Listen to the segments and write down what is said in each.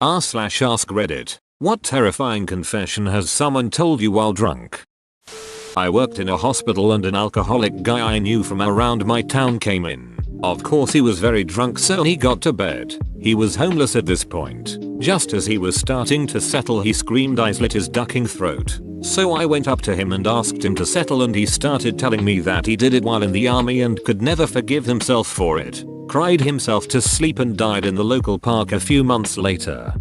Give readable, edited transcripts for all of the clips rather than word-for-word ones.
r/AskReddit. What terrifying confession has someone told you while drunk? I worked in a hospital and an alcoholic guy I knew from around my town came in. Of course he was very drunk, so he got to bed. He was homeless at this point. Just as he was starting to settle, he screamed. I slit his ducking throat. So I went up to him and asked him to settle, and he started telling me that he did it while in the army and could never forgive himself for it. Cried himself to sleep and died in the local park a few months later.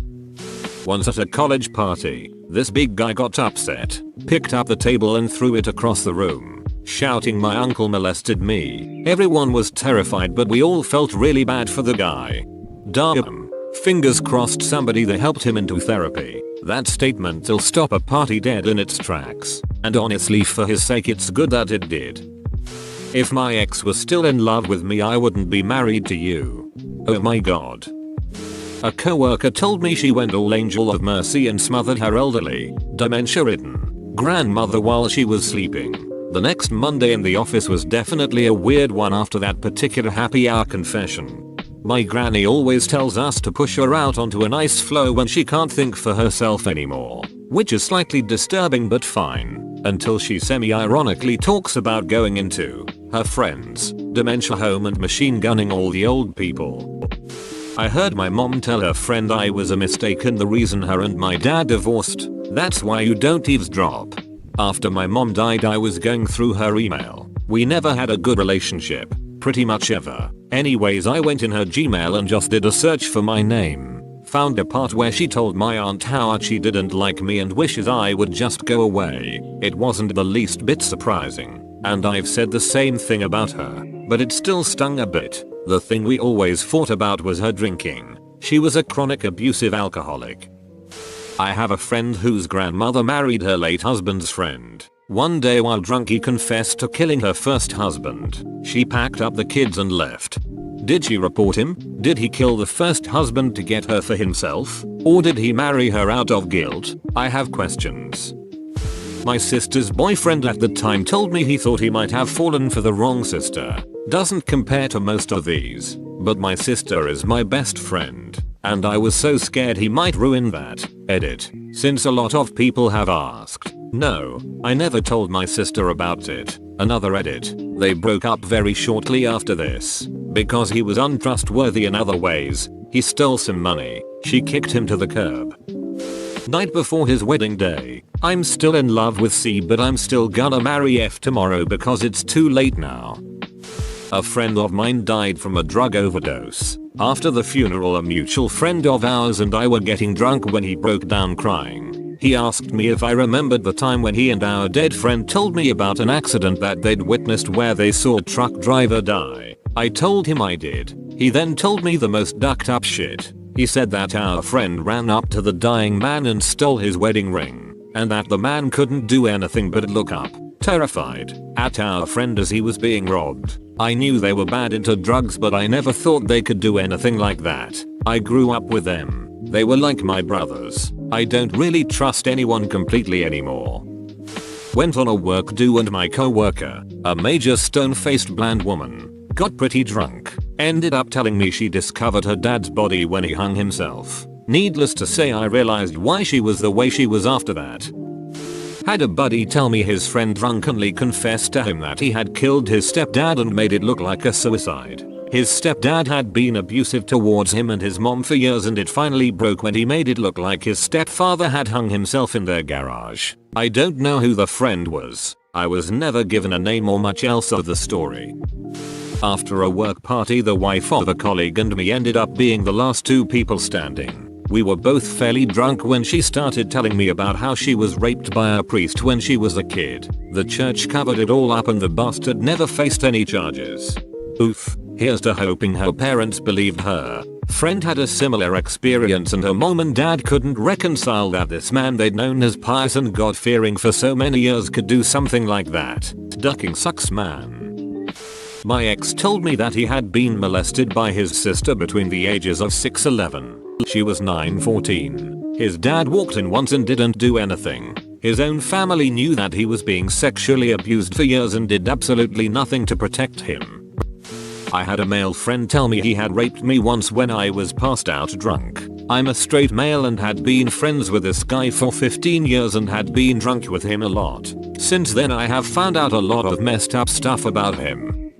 Once at a college party, this big guy got upset, picked up the table and threw it across the room, shouting my uncle molested me. Everyone was terrified, but we all felt really bad for the guy. Damn. Fingers crossed somebody there helped him into therapy. That statement'll stop a party dead in its tracks, and honestly for his sake it's good that it did. If my ex was still in love with me, I wouldn't be married to you. Oh my god. A coworker told me she went all angel of mercy and smothered her elderly, dementia-ridden grandmother while she was sleeping. The next Monday in the office was definitely a weird one after that particular happy hour confession. My granny always tells us to push her out onto a nice flow when she can't think for herself anymore, which is slightly disturbing but fine, until she semi-ironically talks about going into her friend's dementia home and machine gunning all the old people. I heard my mom tell her friend I was a mistake and the reason her and my dad divorced. That's why you don't eavesdrop. After my mom died, I was going through her email. We never had a good relationship, pretty much ever. Anyways, I went in her Gmail and just did a search for my name. Found a part where she told my aunt how much she didn't like me and wishes I would just go away. It wasn't the least bit surprising, and I've said the same thing about her, but it still stung a bit. The thing we always fought about was her drinking. She was a chronic abusive alcoholic. I have a friend whose grandmother married her late husband's friend. One day while drunk, he confessed to killing her first husband. She packed up the kids and left. Did she report him? Did he kill the first husband to get her for himself? Or did he marry her out of guilt? I have questions. My sister's boyfriend at the time told me he thought he might have fallen for the wrong sister. Doesn't compare to most of these, but my sister is my best friend, and I was so scared he might ruin that. Edit. Since a lot of people have asked. No, I never told my sister about it. Another edit. They broke up very shortly after this, because he was untrustworthy in other ways. He stole some money. She kicked him to the curb. Night before his wedding day. I'm still in love with C, but I'm still gonna marry F tomorrow because it's too late now. A friend of mine died from a drug overdose. After the funeral, a mutual friend of ours and I were getting drunk when he broke down crying. He asked me if I remembered the time when he and our dead friend told me about an accident that they'd witnessed where they saw a truck driver die. I told him I did. He then told me the most ducked up shit. He said that our friend ran up to the dying man and stole his wedding ring, and that the man couldn't do anything but look up, terrified, at our friend as he was being robbed. I knew they were bad into drugs, but I never thought they could do anything like that. I grew up with them. They were like my brothers. I don't really trust anyone completely anymore. Went on a work do and my coworker, a major stone-faced bland woman, got pretty drunk. Ended up telling me she discovered her dad's body when he hung himself. Needless to say, I realized why she was the way she was after that. Had a buddy tell me his friend drunkenly confessed to him that he had killed his stepdad and made it look like a suicide. His stepdad had been abusive towards him and his mom for years, and it finally broke when he made it look like his stepfather had hung himself in their garage. I don't know who the friend was. I was never given a name or much else of the story. After a work party, the wife of a colleague and me ended up being the last two people standing. We were both fairly drunk when she started telling me about how she was raped by a priest when she was a kid. The church covered it all up and the bastard never faced any charges. Oof. Here's to hoping her parents believed her. Friend had a similar experience and her mom and dad couldn't reconcile that this man they'd known as pious and God-fearing for so many years could do something like that. Ducking sucks, man. My ex told me that he had been molested by his sister between the ages of 6-11. She was 9-14. His dad walked in once and didn't do anything. His own family knew that he was being sexually abused for years and did absolutely nothing to protect him. I had a male friend tell me he had raped me once when I was passed out drunk. I'm a straight male and had been friends with this guy for 15 years and had been drunk with him a lot. Since then I have found out a lot of messed up stuff about him.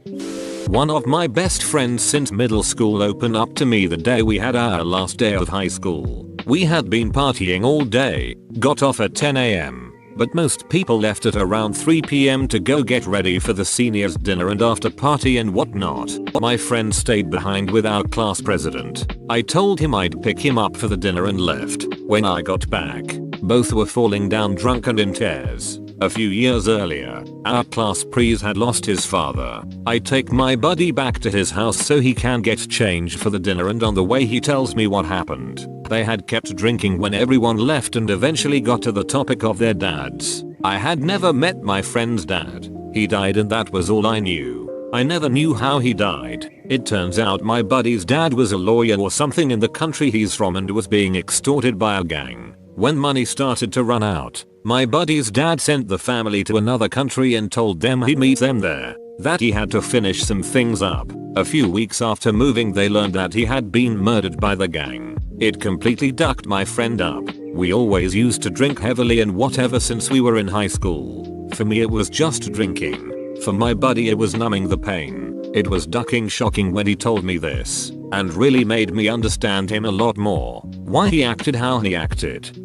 One of my best friends since middle school opened up to me the day we had our last day of high school. We had been partying all day, got off at 10 AM, but most people left at around 3 PM to go get ready for the seniors dinner and after party and whatnot. My friend stayed behind with our class president. I told him I'd pick him up for the dinner and left. When I got back, both were falling down drunk and in tears. A few years earlier, our class priest had lost his father. I take my buddy back to his house so he can get changed for the dinner, and on the way he tells me what happened. They had kept drinking when everyone left and eventually got to the topic of their dads. I had never met my friend's dad. He died and that was all I knew. I never knew how he died. It turns out my buddy's dad was a lawyer or something in the country he's from and was being extorted by a gang. When money started to run out, my buddy's dad sent the family to another country and told them he'd meet them there, that he had to finish some things up. A few weeks after moving they learned that he had been murdered by the gang. It completely ducked my friend up. We always used to drink heavily and whatever since we were in high school. For me it was just drinking. For my buddy it was numbing the pain. It was ducking shocking when he told me this, and really made me understand him a lot more. Why he acted how he acted.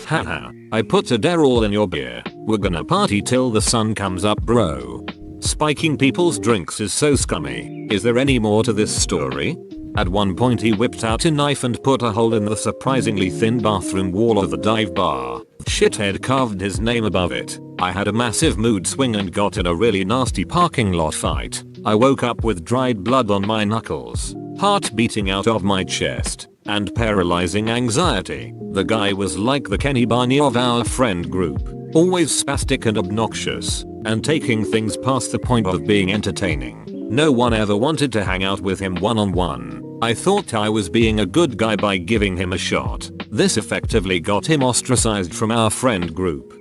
Haha, I put a Darryl in your beer. We're gonna party till the sun comes up, bro. Spiking people's drinks is so scummy. Is there any more to this story? At one point he whipped out a knife and put a hole in the surprisingly thin bathroom wall of the dive bar. Shithead carved his name above it. I had a massive mood swing and got in a really nasty parking lot fight. I woke up with dried blood on my knuckles, heart beating out of my chest, and paralyzing anxiety. The guy was like the Kenny Barney of our friend group, always spastic and obnoxious, and taking things past the point of being entertaining. No one ever wanted to hang out with him one-on-one. I thought I was being a good guy by giving him a shot. This effectively got him ostracized from our friend group.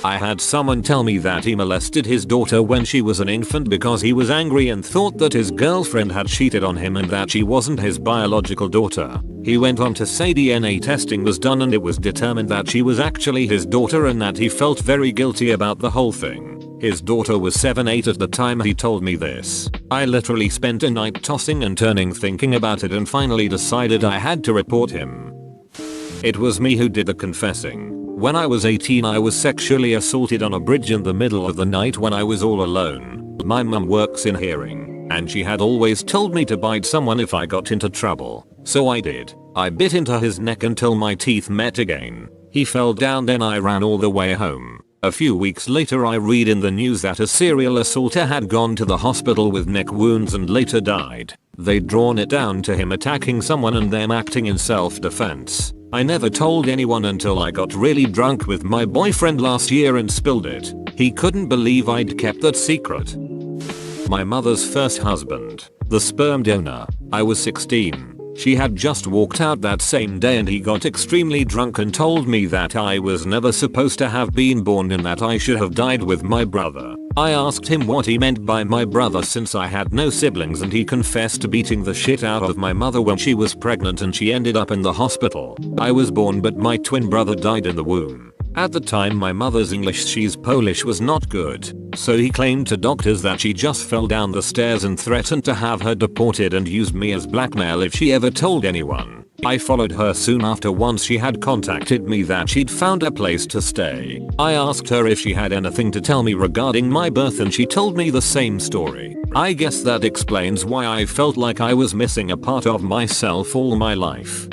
I had someone tell me that he molested his daughter when she was an infant because he was angry and thought that his girlfriend had cheated on him and that she wasn't his biological daughter. He went on to say DNA testing was done and it was determined that she was actually his daughter and that he felt very guilty about the whole thing. His daughter was 7-8 at the time he told me this. I literally spent a night tossing and turning thinking about it and finally decided I had to report him. It was me who did the confessing. When I was 18 I was sexually assaulted on a bridge in the middle of the night when I was all alone. My mum works in hearing, and she had always told me to bite someone if I got into trouble. So I did. I bit into his neck until my teeth met again. He fell down, then I ran all the way home. A few weeks later I read in the news that a serial assaulter had gone to the hospital with neck wounds and later died. They'd drawn it down to him attacking someone and them acting in self-defense. I never told anyone until I got really drunk with my boyfriend last year and spilled it. He couldn't believe I'd kept that secret. My mother's first husband, the sperm donor. I was 16. She had just walked out that same day and he got extremely drunk and told me that I was never supposed to have been born and that I should have died with my brother. I asked him what he meant by my brother since I had no siblings and he confessed to beating the shit out of my mother when she was pregnant and she ended up in the hospital. I was born but my twin brother died in the womb. At the time my mother's English, she's Polish, was not good, so he claimed to doctors that she just fell down the stairs and threatened to have her deported and used me as blackmail if she ever told anyone. I followed her soon after once she had contacted me that she'd found a place to stay. I asked her if she had anything to tell me regarding my birth and she told me the same story. I guess that explains why I felt like I was missing a part of myself all my life.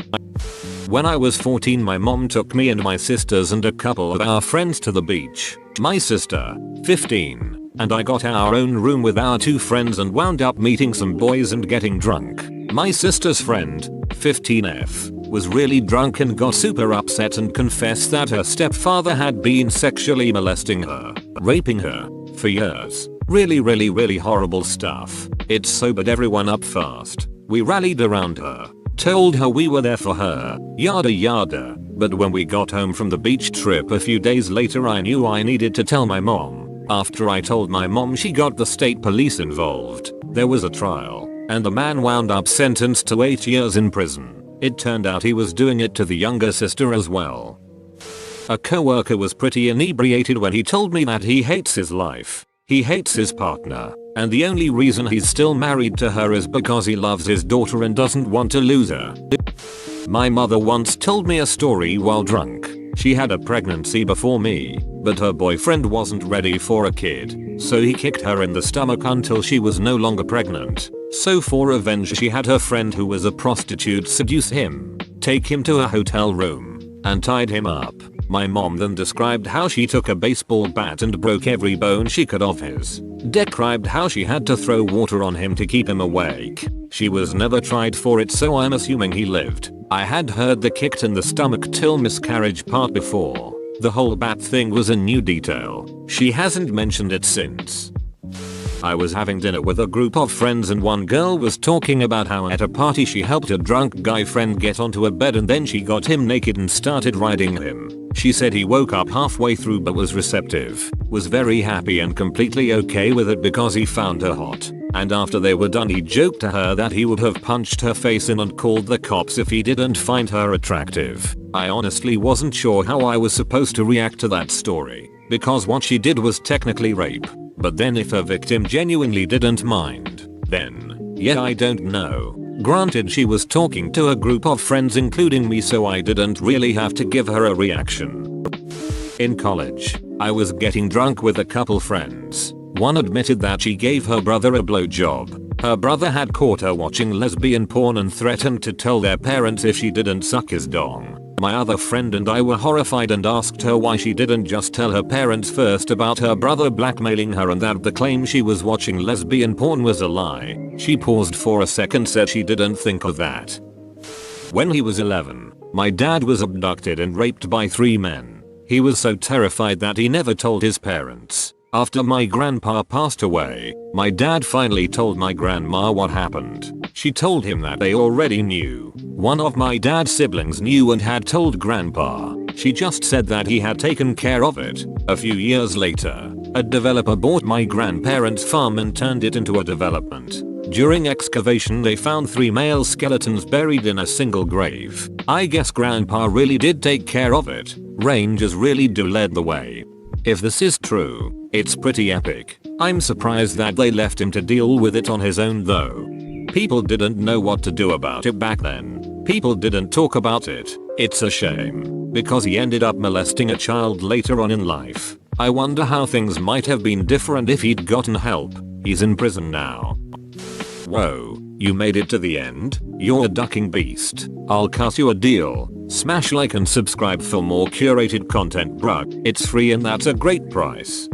When I was 14 my mom took me and my sisters and a couple of our friends to the beach. My sister, 15, and I got our own room with our 2 friends and wound up meeting some boys and getting drunk. My sister's friend, 15F, was really drunk and got super upset and confessed that her stepfather had been sexually molesting her, raping her, for years. Really horrible stuff. It sobered everyone up fast. We rallied around her, told her we were there for her, yada yada. But when we got home from the beach trip a few days later I knew I needed to tell my mom. After I told my mom she got the state police involved. There was a trial, and the man wound up sentenced to 8 years in prison. It turned out he was doing it to the younger sister as well. A coworker was pretty inebriated when he told me that he hates his life. He hates his partner, and the only reason he's still married to her is because he loves his daughter and doesn't want to lose her. My mother once told me a story while drunk. She had a pregnancy before me, but her boyfriend wasn't ready for a kid, so he kicked her in the stomach until she was no longer pregnant. So for revenge she had her friend who was a prostitute seduce him, take him to a hotel room, and tied him up. My mom then described how she took a baseball bat and broke every bone she could of his. Described how she had to throw water on him to keep him awake. She was never tried for it, so I'm assuming he lived. I had heard the kicked in the stomach till miscarriage part before. The whole bat thing was a new detail. She hasn't mentioned it since. I was having dinner with a group of friends and one girl was talking about how at a party she helped a drunk guy friend get onto a bed and then she got him naked and started riding him. She said he woke up halfway through but was receptive, was very happy and completely okay with it because he found her hot. And after they were done he joked to her that he would have punched her face in and called the cops if he didn't find her attractive. I honestly wasn't sure how I was supposed to react to that story, because what she did was technically rape. But then if her victim genuinely didn't mind, then, yeah, I don't know. Granted, she was talking to a group of friends including me, so I didn't really have to give her a reaction. In college, I was getting drunk with a couple friends. One admitted that she gave her brother a blowjob. Her brother had caught her watching lesbian porn and threatened to tell their parents if she didn't suck his dong. My other friend and I were horrified and asked her why she didn't just tell her parents first about her brother blackmailing her and that the claim she was watching lesbian porn was a lie. She paused for a second, said she didn't think of that. When he was 11, my dad was abducted and raped by 3 men. He was so terrified that he never told his parents. After my grandpa passed away, my dad finally told my grandma what happened. She told him that they already knew. One of my dad's siblings knew and had told grandpa. She just said that he had taken care of it. A few years later, a developer bought my grandparents' farm and turned it into a development. During excavation they found 3 male skeletons buried in a single grave. I guess grandpa really did take care of it. Rangers really do lead the way. If this is true, it's pretty epic. I'm surprised that they left him to deal with it on his own though. People didn't know what to do about it back then. People didn't talk about it. It's a shame, because he ended up molesting a child later on in life. I wonder how things might have been different if he'd gotten help. He's in prison now. Whoa, you made it to the end? You're a ducking beast. I'll cut you a deal. Smash like and subscribe for more curated content, bruh. It's free and that's a great price.